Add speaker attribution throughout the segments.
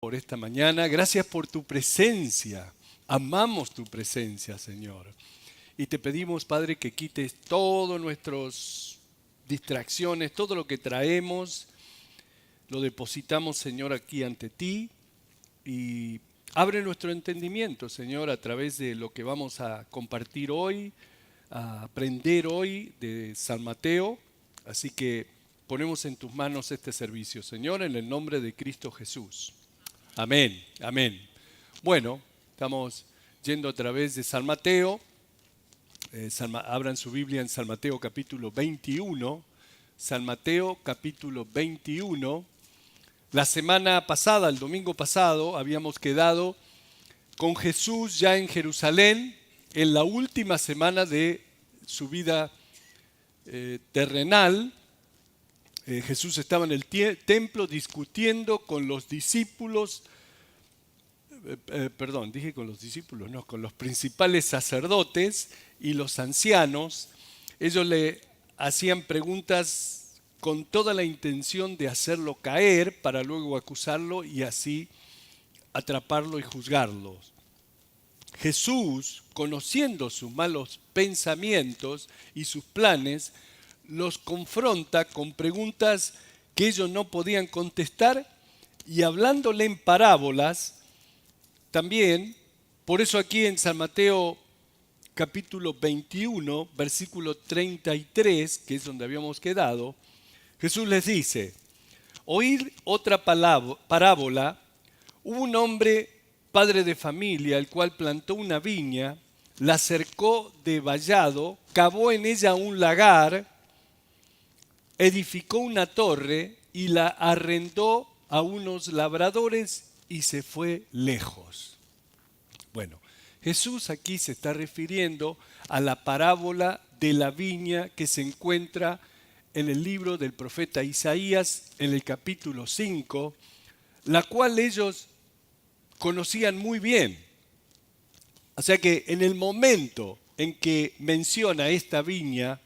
Speaker 1: Por esta mañana. Gracias por tu presencia. Amamos tu presencia, Señor. Y te pedimos, Padre, que quites todas nuestras distracciones, todo lo que traemos, lo depositamos, Señor, aquí ante ti. Y abre nuestro entendimiento, Señor, a través de lo que vamos a compartir hoy, a aprender hoy de San Mateo. Así que ponemos en tus manos este servicio, Señor, en el nombre de Cristo Jesús. Amén, amén. Bueno, estamos yendo a través de San Mateo. Abran su Biblia en San Mateo capítulo 21. San Mateo capítulo 21. La semana pasada, el domingo pasado, habíamos quedado con Jesús ya en Jerusalén, en la última semana de su vida terrenal. Jesús estaba en el templo discutiendo con los discípulos, con los principales sacerdotes y los ancianos. Ellos le hacían preguntas con toda la intención de hacerlo caer para luego acusarlo y así atraparlo y juzgarlo. Jesús, conociendo sus malos pensamientos y sus planes, los confronta con preguntas que ellos no podían contestar y hablándole en parábolas también. Por eso aquí en San Mateo capítulo 21, versículo 33, que es donde habíamos quedado, Jesús les dice: oír otra parábola. Hubo un hombre, padre de familia, el cual plantó una viña, la cercó de vallado, cavó en ella un lagar, edificó una torre y la arrendó a unos labradores y se fue lejos. Bueno, Jesús aquí se está refiriendo a la parábola de la viña que se encuentra en el libro del profeta Isaías, en el capítulo 5, la cual ellos conocían muy bien. O sea que en el momento en que menciona esta viña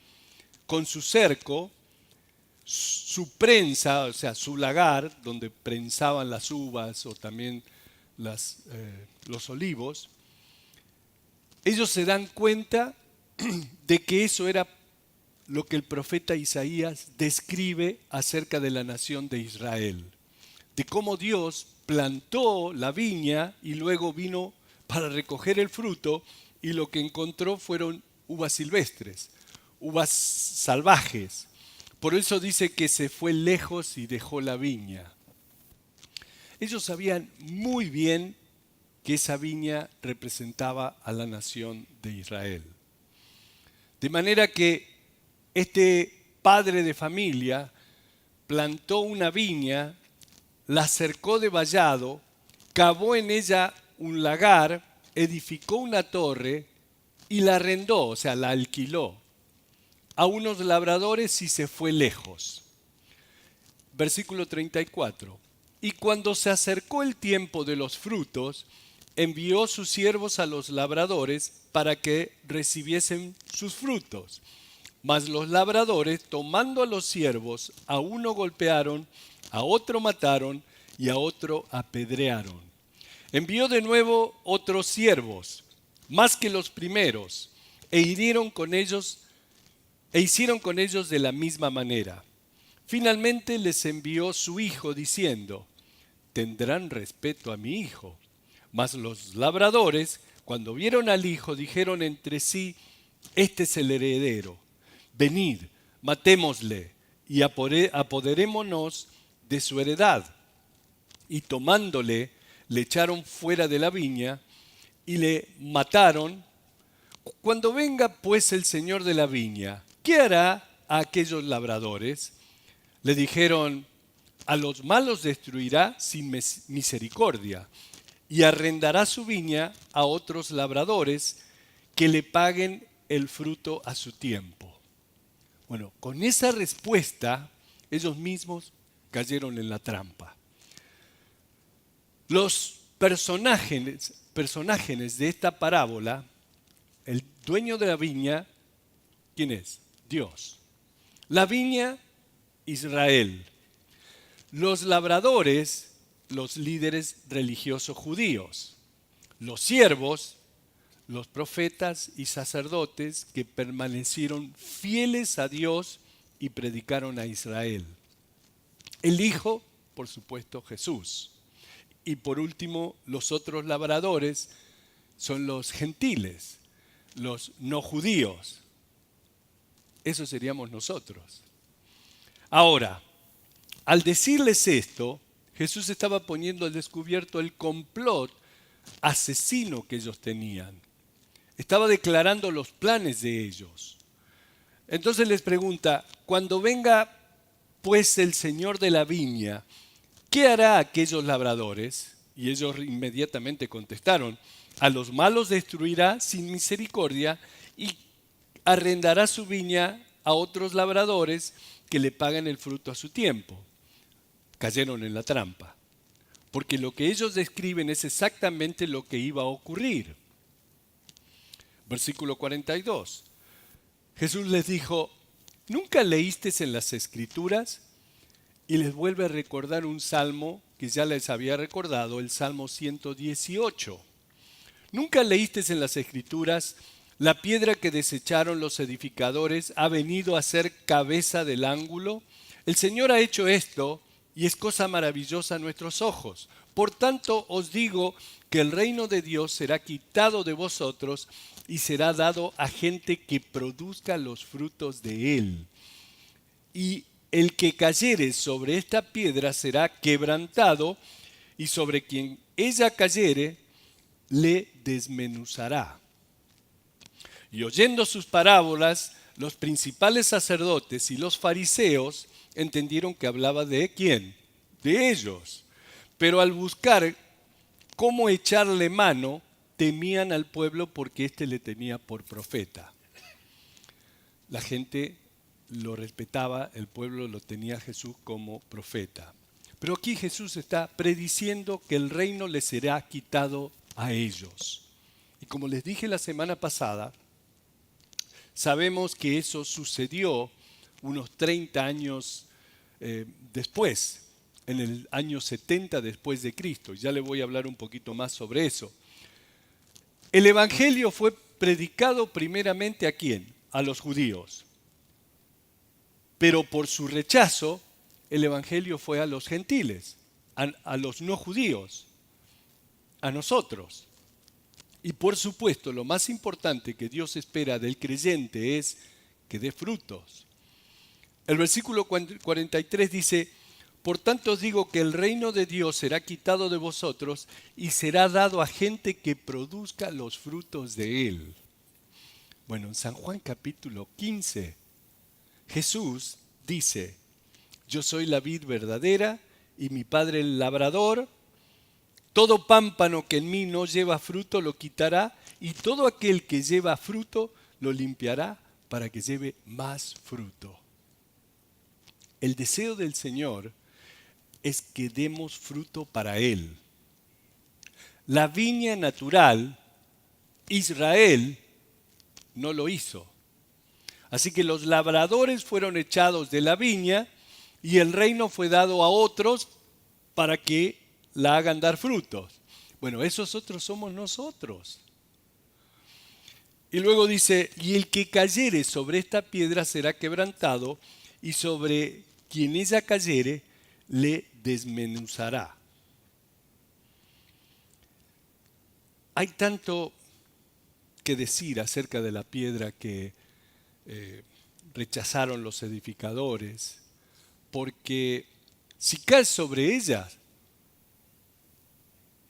Speaker 1: con su cerco, su prensa, o sea, su lagar, donde prensaban las uvas o también los olivos, ellos se dan cuenta de que eso era lo que el profeta Isaías describe acerca de la nación de Israel, de cómo Dios plantó la viña y luego vino para recoger el fruto y lo que encontró fueron uvas silvestres, uvas salvajes. Por eso dice que se fue lejos y dejó la viña. Ellos sabían muy bien que esa viña representaba a la nación de Israel. De manera que este padre de familia plantó una viña, la cercó de vallado, cavó en ella un lagar, edificó una torre y la arrendó, o sea, la alquiló a unos labradores y se fue lejos. Versículo 34. Y cuando se acercó el tiempo de los frutos, envió sus siervos a los labradores para que recibiesen sus frutos. Mas los labradores, tomando a los siervos, a uno golpearon, a otro mataron y a otro apedrearon. Envió de nuevo otros siervos, más que los primeros, e hicieron con ellos de la misma manera. Finalmente les envió su hijo diciendo: tendrán respeto a mi hijo. Mas los labradores, cuando vieron al hijo, dijeron entre sí: este es el heredero. Venid, matémosle y apoderémonos de su heredad. Y tomándole, le echaron fuera de la viña y le mataron. Cuando venga pues el señor de la viña, ¿qué hará a aquellos labradores? Le dijeron: a los malos destruirá sin misericordia y arrendará su viña a otros labradores que le paguen el fruto a su tiempo. Bueno, con esa respuesta ellos mismos cayeron en la trampa. Los personajes de esta parábola, el dueño de la viña, ¿quién es? Dios. La viña, Israel. Los labradores, los líderes religiosos judíos, los siervos, los profetas y sacerdotes que permanecieron fieles a Dios y predicaron a Israel. El Hijo, por supuesto, Jesús. Y por último, los otros labradores son los gentiles, los no judíos. Eso seríamos nosotros. Ahora, al decirles esto, Jesús estaba poniendo al descubierto el complot asesino que ellos tenían. Estaba declarando los planes de ellos. Entonces les pregunta, cuando venga pues el Señor de la viña, ¿qué hará a aquellos labradores? Y ellos inmediatamente contestaron, a los malos destruirá sin misericordia y arrendará su viña a otros labradores que le pagan el fruto a su tiempo. Cayeron en la trampa, porque lo que ellos describen es exactamente lo que iba a ocurrir. Versículo 42. Jesús les dijo, ¿nunca leísteis en las Escrituras? Y les vuelve a recordar un salmo que ya les había recordado, el Salmo 118. ¿Nunca leísteis en las Escrituras? La piedra que desecharon los edificadores ha venido a ser cabeza del ángulo. El Señor ha hecho esto y es cosa maravillosa a nuestros ojos. Por tanto os digo que el reino de Dios será quitado de vosotros y será dado a gente que produzca los frutos de él. Y el que cayere sobre esta piedra será quebrantado, y sobre quien ella cayere le desmenuzará. Y oyendo sus parábolas, los principales sacerdotes y los fariseos entendieron que hablaba de ¿quién? De ellos. Pero al buscar cómo echarle mano, temían al pueblo porque éste le tenía por profeta. La gente lo respetaba, el pueblo lo tenía a Jesús como profeta. Pero aquí Jesús está prediciendo que el reino les será quitado a ellos. Y como les dije la semana pasada, sabemos que eso sucedió unos 30 años después, en el año 70 después de Cristo. Ya le voy a hablar un poquito más sobre eso. El Evangelio fue predicado primeramente ¿a quién? A los judíos. Pero por su rechazo, el Evangelio fue a los gentiles, a los no judíos, a nosotros. Y por supuesto, lo más importante que Dios espera del creyente es que dé frutos. El versículo 43 dice, por tanto os digo que el reino de Dios será quitado de vosotros y será dado a gente que produzca los frutos de él. Bueno, en San Juan capítulo 15, Jesús dice, yo soy la vid verdadera y mi Padre el labrador. Todo pámpano que en mí no lleva fruto lo quitará y todo aquel que lleva fruto lo limpiará para que lleve más fruto. El deseo del Señor es que demos fruto para Él. La viña natural, Israel, no lo hizo. Así que los labradores fueron echados de la viña y el reino fue dado a otros para que la hagan dar frutos. Bueno, esos otros somos nosotros. Y luego dice, y el que cayere sobre esta piedra será quebrantado, y sobre quien ella cayere le desmenuzará. Hay tanto que decir acerca de la piedra que rechazaron los edificadores, porque si caes sobre ella,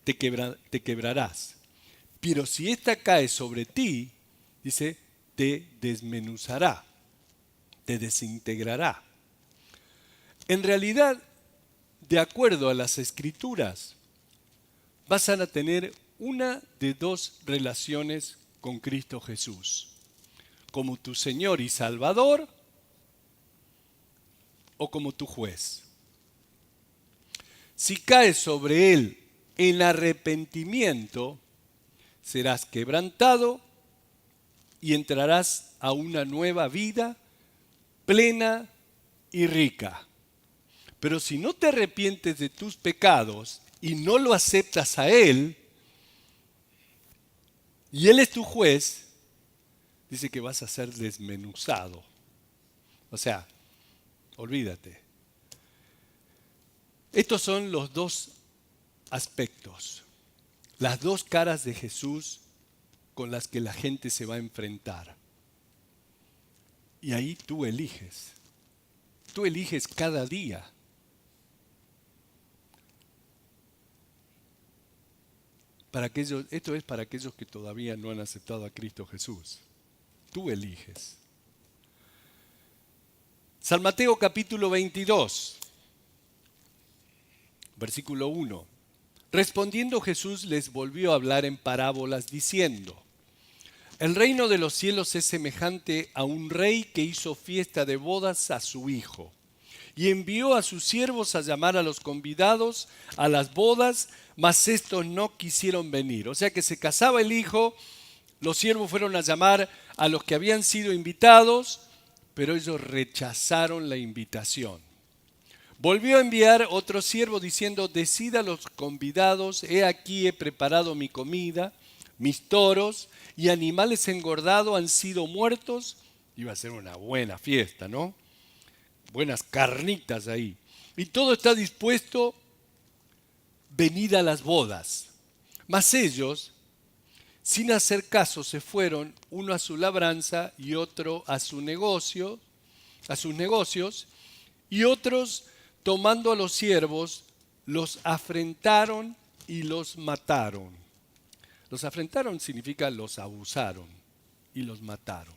Speaker 1: te quebrarás. Pero si ésta cae sobre ti, dice, te desmenuzará, te desintegrará. En realidad, de acuerdo a las Escrituras, vas a tener una de dos relaciones con Cristo Jesús. Como tu Señor y Salvador o como tu juez. Si caes sobre Él en arrepentimiento, serás quebrantado y entrarás a una nueva vida plena y rica. Pero si no te arrepientes de tus pecados y no lo aceptas a Él, y Él es tu juez, dice que vas a ser desmenuzado. O sea, olvídate. Estos son los dos aspectos, las dos caras de Jesús con las que la gente se va a enfrentar. Y ahí tú eliges. Tú eliges cada día. Esto es para aquellos que todavía no han aceptado a Cristo Jesús. Tú eliges. San Mateo capítulo 22, versículo 1. Respondiendo Jesús les volvió a hablar en parábolas diciendo: el reino de los cielos es semejante a un rey que hizo fiesta de bodas a su hijo y envió a sus siervos a llamar a los convidados a las bodas, mas estos no quisieron venir. O sea que se casaba el hijo, los siervos fueron a llamar a los que habían sido invitados, pero ellos rechazaron la invitación. Volvió a enviar otro siervo diciendo: decid a los convidados, he aquí he preparado mi comida, mis toros y animales engordados han sido muertos. Iba a ser una buena fiesta, ¿no? Buenas carnitas ahí. Y todo está dispuesto, venid a las bodas. Mas ellos, sin hacer caso, se fueron, uno a su labranza y otro a sus negocios, y otros, tomando a los siervos, los afrentaron y los mataron. Los afrentaron significa los abusaron y los mataron.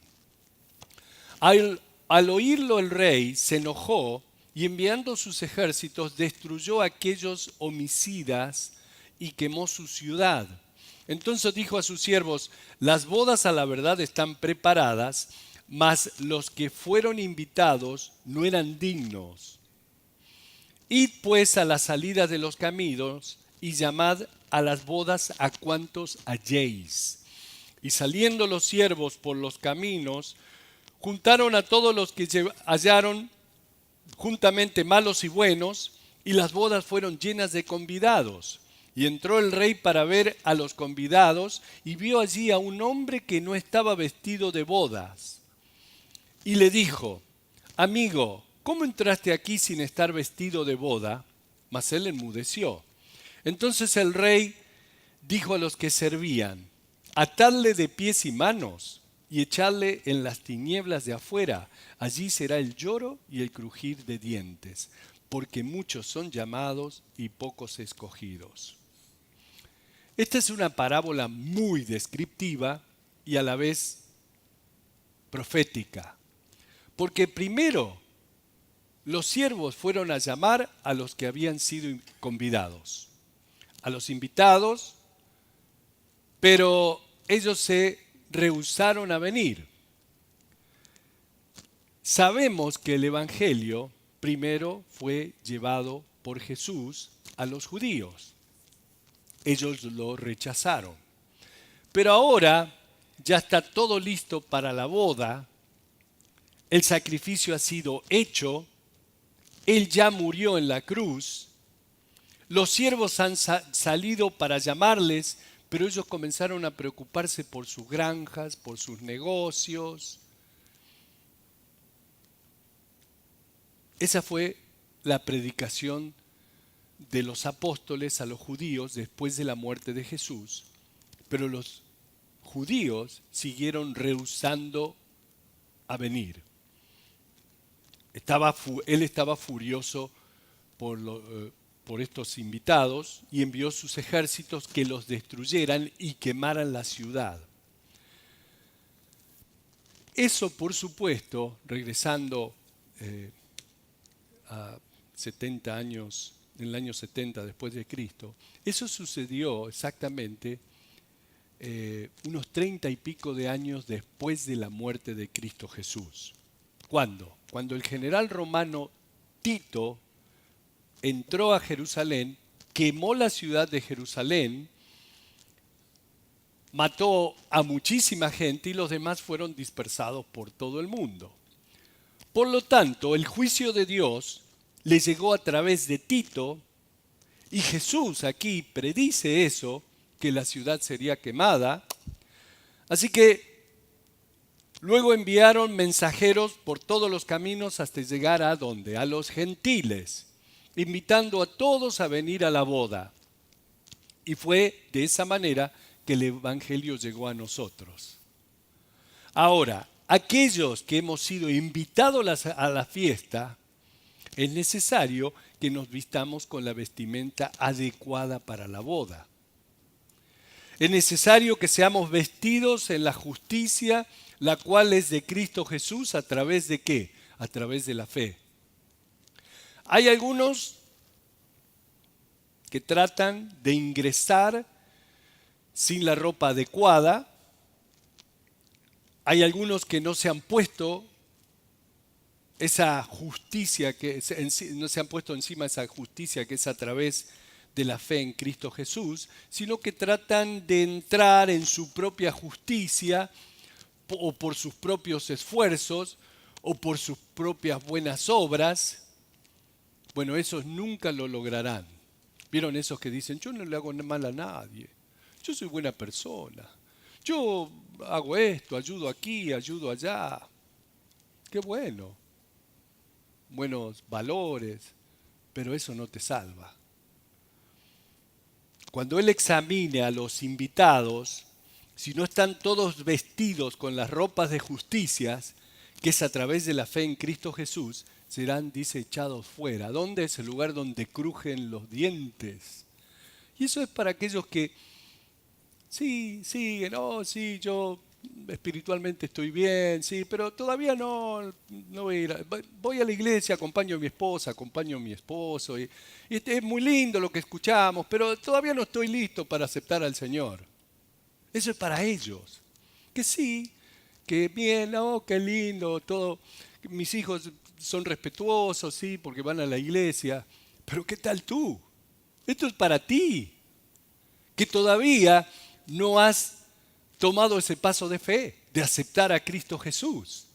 Speaker 1: Al oírlo el rey se enojó y enviando sus ejércitos destruyó a aquellos homicidas y quemó su ciudad. Entonces dijo a sus siervos: las bodas a la verdad están preparadas, mas los que fueron invitados no eran dignos. Id pues a la salida de los caminos y llamad a las bodas a cuantos halléis. Y saliendo los siervos por los caminos, juntaron a todos los que hallaron, juntamente malos y buenos, y las bodas fueron llenas de convidados. Y entró el rey para ver a los convidados, y vio allí a un hombre que no estaba vestido de bodas. Y le dijo: amigo, ¿cómo entraste aquí sin estar vestido de boda? Mas él enmudeció. Entonces el rey dijo a los que servían: atadle de pies y manos y echadle en las tinieblas de afuera. Allí será el lloro y el crujir de dientes, porque muchos son llamados y pocos escogidos. Esta es una parábola muy descriptiva y a la vez profética. Porque primero los siervos fueron a llamar a los que habían sido convidados, a los invitados, pero ellos se rehusaron a venir. Sabemos que el Evangelio primero fue llevado por Jesús a los judíos. Ellos lo rechazaron. Pero ahora ya está todo listo para la boda. El sacrificio ha sido hecho. Él ya murió en la cruz. Los siervos han salido para llamarles, pero ellos comenzaron a preocuparse por sus granjas, por sus negocios. Esa fue la predicación de los apóstoles a los judíos después de la muerte de Jesús. Pero los judíos siguieron rehusando a venir. Él estaba furioso por estos invitados y envió sus ejércitos que los destruyeran y quemaran la ciudad. Eso, por supuesto, regresando a 70 años, en el año 70 después de Cristo, eso sucedió exactamente unos 30 y pico de años después de la muerte de Cristo Jesús. ¿Cuándo? Cuando el general romano Tito entró a Jerusalén, quemó la ciudad de Jerusalén, mató a muchísima gente y los demás fueron dispersados por todo el mundo. Por lo tanto, el juicio de Dios le llegó a través de Tito, Y Jesús aquí predice eso, que la ciudad sería quemada. Así que luego enviaron mensajeros por todos los caminos hasta llegar a ¿dónde? A los gentiles, invitando a todos a venir a la boda. Y fue de esa manera que el Evangelio llegó a nosotros. Ahora, aquellos que hemos sido invitados a la fiesta, es necesario que nos vistamos con la vestimenta adecuada para la boda. Es necesario que seamos vestidos en la justicia, la cual es de Cristo Jesús, ¿a través de qué? A través de la fe. Hay algunos que tratan de ingresar sin la ropa adecuada. Hay algunos que no se han puesto esa justicia, no se han puesto encima esa justicia que es a través de la fe en Cristo Jesús, sino que tratan de entrar en su propia justicia o por sus propios esfuerzos o por sus propias buenas obras. Bueno, esos nunca lo lograrán. ¿Vieron esos que dicen, yo no le hago mal a nadie, yo soy buena persona, yo hago esto, ayudo aquí, ayudo allá? Qué bueno, buenos valores, pero eso no te salva. Cuando Él examine a los invitados, si no están todos vestidos con las ropas de justicia, que es a través de la fe en Cristo Jesús, serán, dice, echados fuera. ¿Dónde es el lugar donde crujen los dientes? Y eso es para aquellos que, sí, siguen, sí, yo espiritualmente estoy bien, sí, pero todavía no voy a ir. Voy a la iglesia, acompaño a mi esposa, acompaño a mi esposo, y es muy lindo lo que escuchamos, pero todavía no estoy listo para aceptar al Señor. Eso es para ellos. Que sí, que bien, qué lindo, todo. Mis hijos son respetuosos, sí, porque van a la iglesia. Pero ¿qué tal tú? Esto es para ti, que todavía no has tomado ese paso de fe, de aceptar a Cristo Jesús.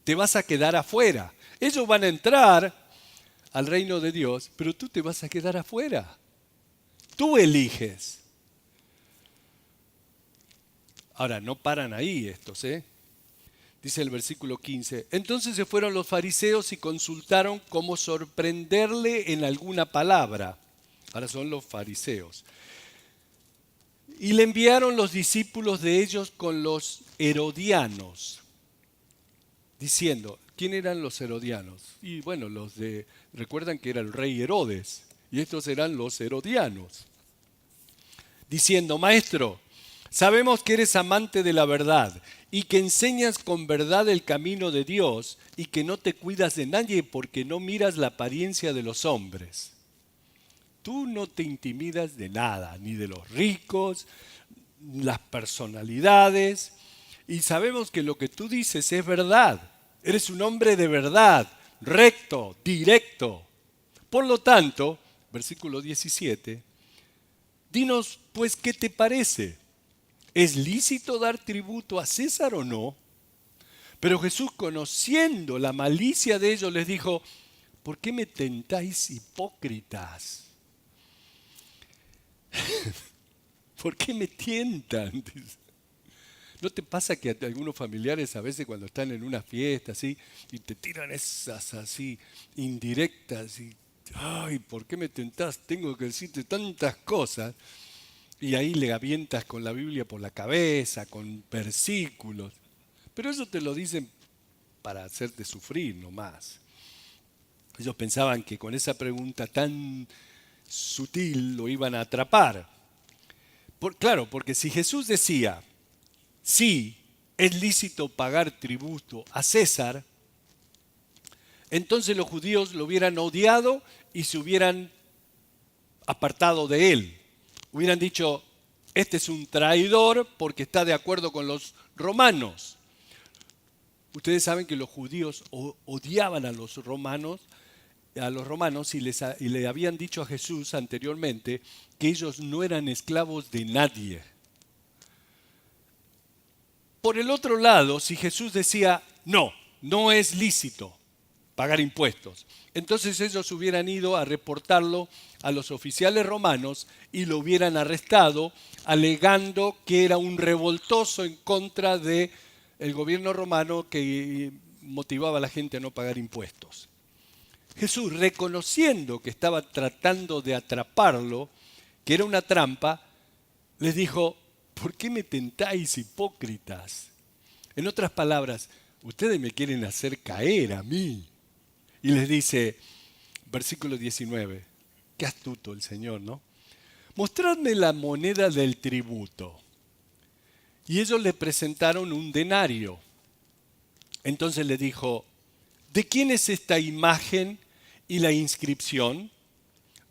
Speaker 1: Te vas a quedar afuera. Ellos van a entrar al reino de Dios, pero tú te vas a quedar afuera. Tú eliges. Ahora, no paran ahí estos, ¿eh? Dice el versículo 15. Entonces se fueron los fariseos y consultaron cómo sorprenderle en alguna palabra. Ahora son los fariseos. Y le enviaron los discípulos de ellos con los herodianos, diciendo, ¿quién eran los herodianos? Y bueno, recuerdan que era el rey Herodes, y estos eran los herodianos. Diciendo, maestro, sabemos que eres amante de la verdad y que enseñas con verdad el camino de Dios y que no te cuidas de nadie porque no miras la apariencia de los hombres. Tú no te intimidas de nada, ni de los ricos, las personalidades, y sabemos que lo que tú dices es verdad. Eres un hombre de verdad, recto, directo. Por lo tanto, versículo 17, dinos pues qué te parece. ¿Es lícito dar tributo a César o no? Pero Jesús, conociendo la malicia de ellos, les dijo, ¿por qué me tentáis, hipócritas? ¿Por qué me tientan? ¿No te pasa que a algunos familiares a veces cuando están en una fiesta así y te tiran esas así indirectas y ay, ¿por qué me tentás? Tengo que decirte tantas cosas, y ahí le avientas con la Biblia por la cabeza, con versículos, pero eso te lo dicen para hacerte sufrir nomás. Ellos pensaban que con esa pregunta tan sutil lo iban a atrapar. Claro, porque si Jesús decía, sí, es lícito pagar tributo a César, entonces los judíos lo hubieran odiado y se hubieran apartado de él. Hubieran dicho, este es un traidor porque está de acuerdo con los romanos. Ustedes saben que los judíos odiaban a los romanos y le habían dicho a Jesús anteriormente que ellos no eran esclavos de nadie. Por el otro lado, si Jesús decía, no es lícito, pagar impuestos. Entonces ellos hubieran ido a reportarlo a los oficiales romanos y lo hubieran arrestado, alegando que era un revoltoso en contra del gobierno romano que motivaba a la gente a no pagar impuestos. Jesús, reconociendo que estaba tratando de atraparlo, que era una trampa, les dijo: ¿por qué me tentáis, hipócritas? En otras palabras, ustedes me quieren hacer caer a mí. Y les dice, versículo 19, qué astuto el Señor, ¿no? Mostradme la moneda del tributo. Y ellos le presentaron un denario. Entonces le dijo: ¿de quién es esta imagen y la inscripción?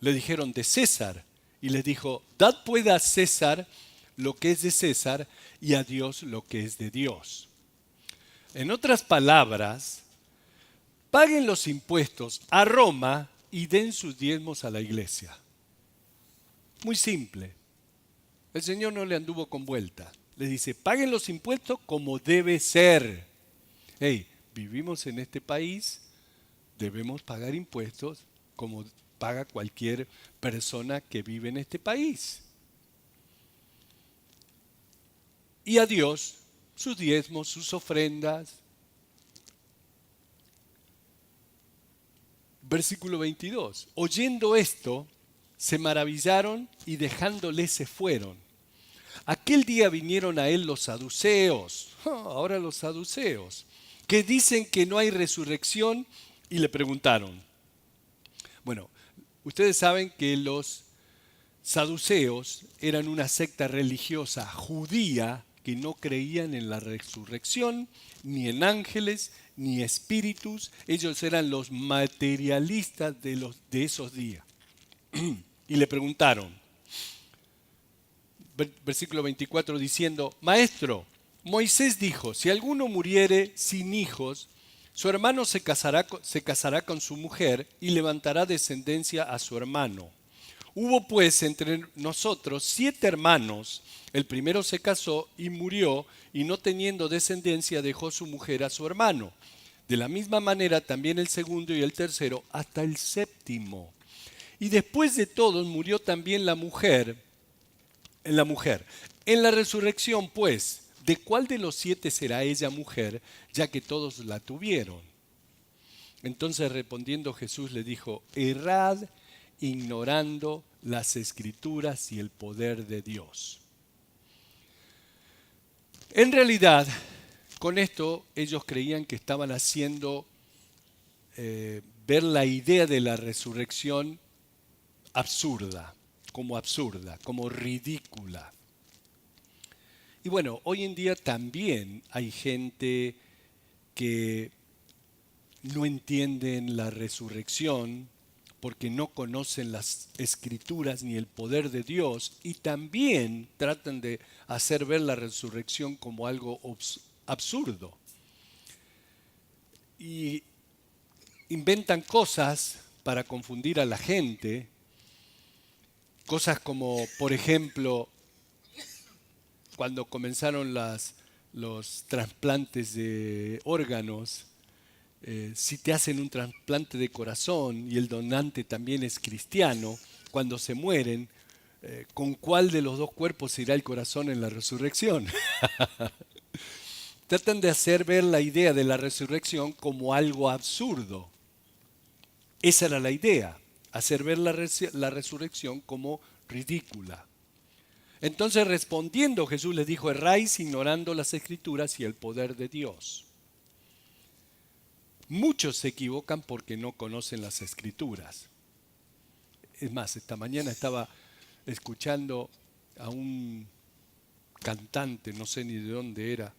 Speaker 1: Le dijeron: de César. Y les dijo: dad pues a César lo que es de César y a Dios lo que es de Dios. En otras palabras, paguen los impuestos a Roma y den sus diezmos a la iglesia. Muy simple. El Señor no le anduvo con vuelta. Le dice: paguen los impuestos como debe ser. Hey, vivimos en este país, debemos pagar impuestos como paga cualquier persona que vive en este país. Y a Dios, sus diezmos, sus ofrendas. Versículo 22. Oyendo esto, se maravillaron y dejándole se fueron. Aquel día vinieron a él los saduceos, ahora los saduceos, que dicen que no hay resurrección, y le preguntaron. Bueno, ustedes saben que los saduceos eran una secta religiosa judía que no creían en la resurrección, ni en ángeles, ni espíritus. Ellos eran los materialistas de esos días. Y le preguntaron, versículo 24, diciendo: Maestro, Moisés dijo, si alguno muriere sin hijos, su hermano se casará con su mujer y levantará descendencia a su hermano. Hubo pues entre nosotros 7 hermanos. El primero se casó y murió, y no teniendo descendencia dejó su mujer a su hermano. De la misma manera también el segundo y el tercero, hasta el séptimo. Y después de todos murió también la mujer. En la resurrección, pues, ¿de cuál de los 7 será ella mujer, ya que todos la tuvieron? Entonces respondiendo Jesús le dijo: errad ignorando las Escrituras y el poder de Dios. En realidad, con esto ellos creían que estaban haciendo ver la idea de la resurrección absurda, como ridícula. Y bueno, hoy en día también hay gente que no entienden la resurrección porque no conocen las Escrituras ni el poder de Dios, y también tratan de hacer ver la resurrección como algo absurdo. Y inventan cosas para confundir a la gente, cosas como, por ejemplo, cuando comenzaron los trasplantes de órganos. Si te hacen un trasplante de corazón y el donante también es cristiano, cuando se mueren, ¿con cuál de los dos cuerpos irá el corazón en la resurrección? Tratan de hacer ver la idea de la resurrección como algo absurdo. Esa era la idea, hacer ver la resurrección como ridícula. Entonces respondiendo Jesús les dijo: erráis ignorando las Escrituras y el poder de Dios. Muchos se equivocan porque no conocen las Escrituras. Es más, esta mañana estaba escuchando a un cantante, no sé ni de dónde era,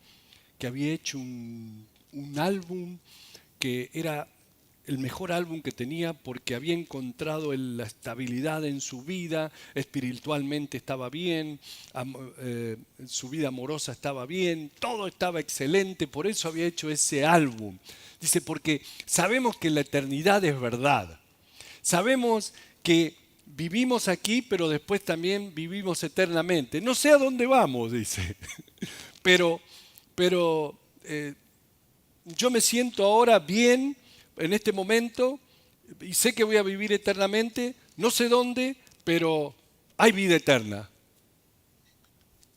Speaker 1: que había hecho un álbum que era el mejor álbum que tenía porque había encontrado la estabilidad en su vida, espiritualmente estaba bien, su vida amorosa estaba bien, todo estaba excelente, por eso había hecho ese álbum. Dice, porque sabemos que la eternidad es verdad, sabemos que vivimos aquí, pero después también vivimos eternamente. No sé a dónde vamos, dice, pero yo me siento ahora bien en este momento y sé que voy a vivir eternamente, no sé dónde, pero hay vida eterna.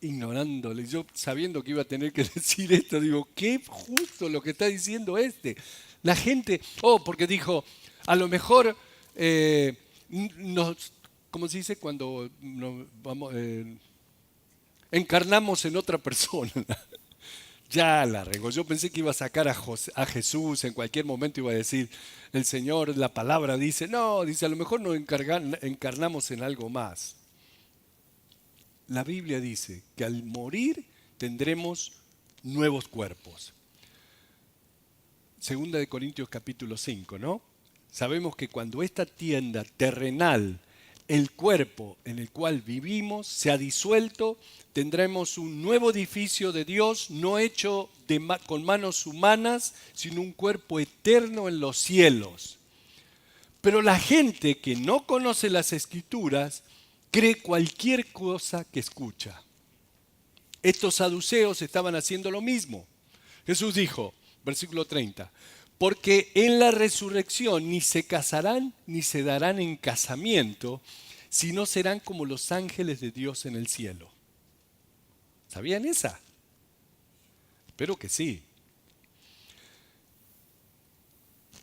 Speaker 1: Ignorándole, yo sabiendo que iba a tener que decir esto, digo, qué justo lo que está diciendo este. La gente, porque dijo, a lo mejor nos, ¿cómo se dice? Cuando nos vamos, encarnamos en otra persona. Ya la regó. Yo pensé que iba a sacar a Jesús, en cualquier momento iba a decir, el Señor, la palabra dice, no, dice, a lo mejor nos encarnamos en algo más. La Biblia dice que al morir tendremos nuevos cuerpos. Segunda de Corintios capítulo 5, ¿no? Sabemos que cuando esta tienda terrenal, el cuerpo en el cual vivimos, se ha disuelto, tendremos un nuevo edificio de Dios, no hecho con manos humanas, sino un cuerpo eterno en los cielos. Pero la gente que no conoce las Escrituras cree cualquier cosa que escucha. Estos saduceos estaban haciendo lo mismo. Jesús dijo, versículo 30, porque en la resurrección ni se casarán ni se darán en casamiento, sino serán como los ángeles de Dios en el cielo. ¿Sabían esa? Espero que sí.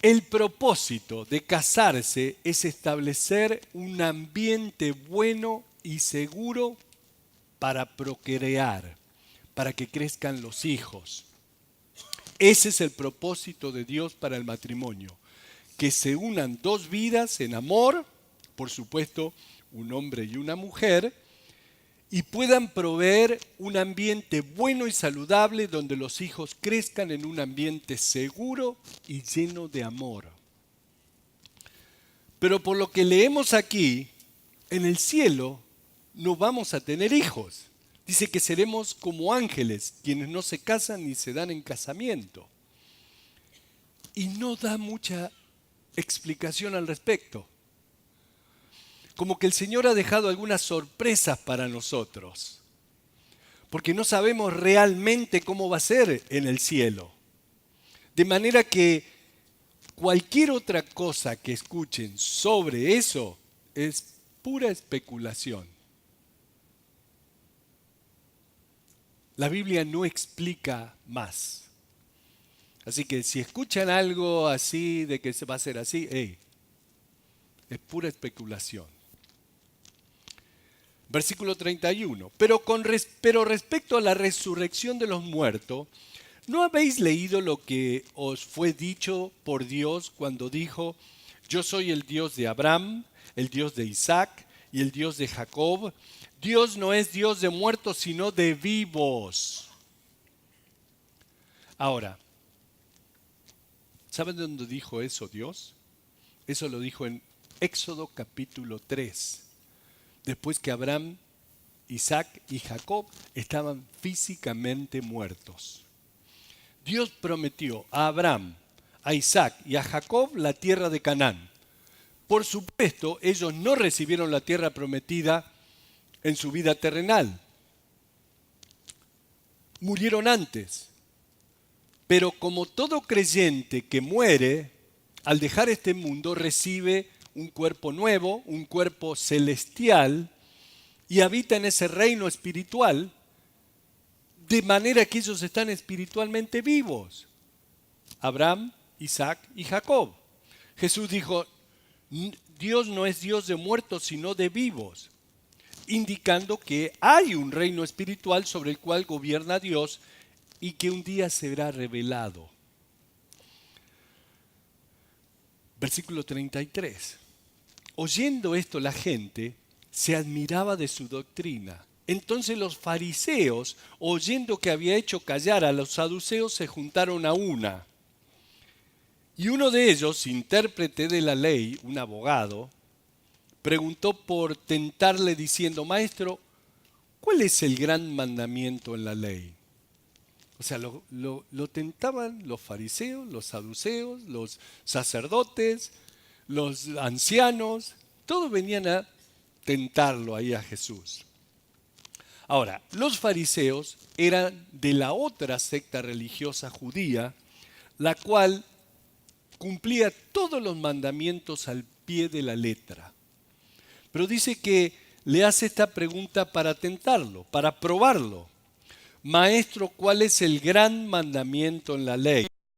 Speaker 1: El propósito de casarse es establecer un ambiente bueno y seguro para procrear, para que crezcan los hijos. Ese es el propósito de Dios para el matrimonio, que se unan dos vidas en amor, por supuesto, un hombre y una mujer, y puedan proveer un ambiente bueno y saludable donde los hijos crezcan en un ambiente seguro y lleno de amor. Pero por lo que leemos aquí, en el cielo no vamos a tener hijos. Dice que seremos como ángeles, quienes no se casan ni se dan en casamiento. Y no da mucha explicación al respecto. Como que el Señor ha dejado algunas sorpresas para nosotros, porque no sabemos realmente cómo va a ser en el cielo. De manera que cualquier otra cosa que escuchen sobre eso es pura especulación. La Biblia no explica más. Así que si escuchan algo así de que se va a hacer así, es pura especulación. Versículo 31. Pero respecto a la resurrección de los muertos, ¿no habéis leído lo que os fue dicho por Dios cuando dijo, yo soy el Dios de Abraham, el Dios de Isaac y el Dios de Jacob? Dios no es Dios de muertos, sino de vivos. Ahora, ¿saben dónde dijo eso Dios? Eso lo dijo en Éxodo capítulo 3. Después que Abraham, Isaac y Jacob estaban físicamente muertos. Dios prometió a Abraham, a Isaac y a Jacob la tierra de Canaán. Por supuesto, ellos no recibieron la tierra prometida en su vida terrenal. Murieron antes. Pero como todo creyente que muere, al dejar este mundo recibe un cuerpo nuevo, un cuerpo celestial, y habita en ese reino espiritual, de manera que ellos están espiritualmente vivos. Abraham, Isaac y Jacob. Jesús dijo, Dios no es Dios de muertos, sino de vivos, indicando que hay un reino espiritual sobre el cual gobierna Dios y que un día será revelado. Versículo 33. Oyendo esto la gente se admiraba de su doctrina. Entonces los fariseos, oyendo que había hecho callar a los saduceos, se juntaron a una. Y uno de ellos, intérprete de la ley, un abogado, preguntó por tentarle diciendo, Maestro, ¿cuál es el gran mandamiento en la ley? O sea, lo tentaban los fariseos, los saduceos, los sacerdotes, los ancianos, todos venían a tentarlo ahí a Jesús. Ahora, los fariseos eran de la otra secta religiosa judía, la cual cumplía todos los mandamientos al pie de la letra. Pero dice que le hace esta pregunta para tentarlo, para probarlo. Maestro, ¿cuál es el gran mandamiento en la ley?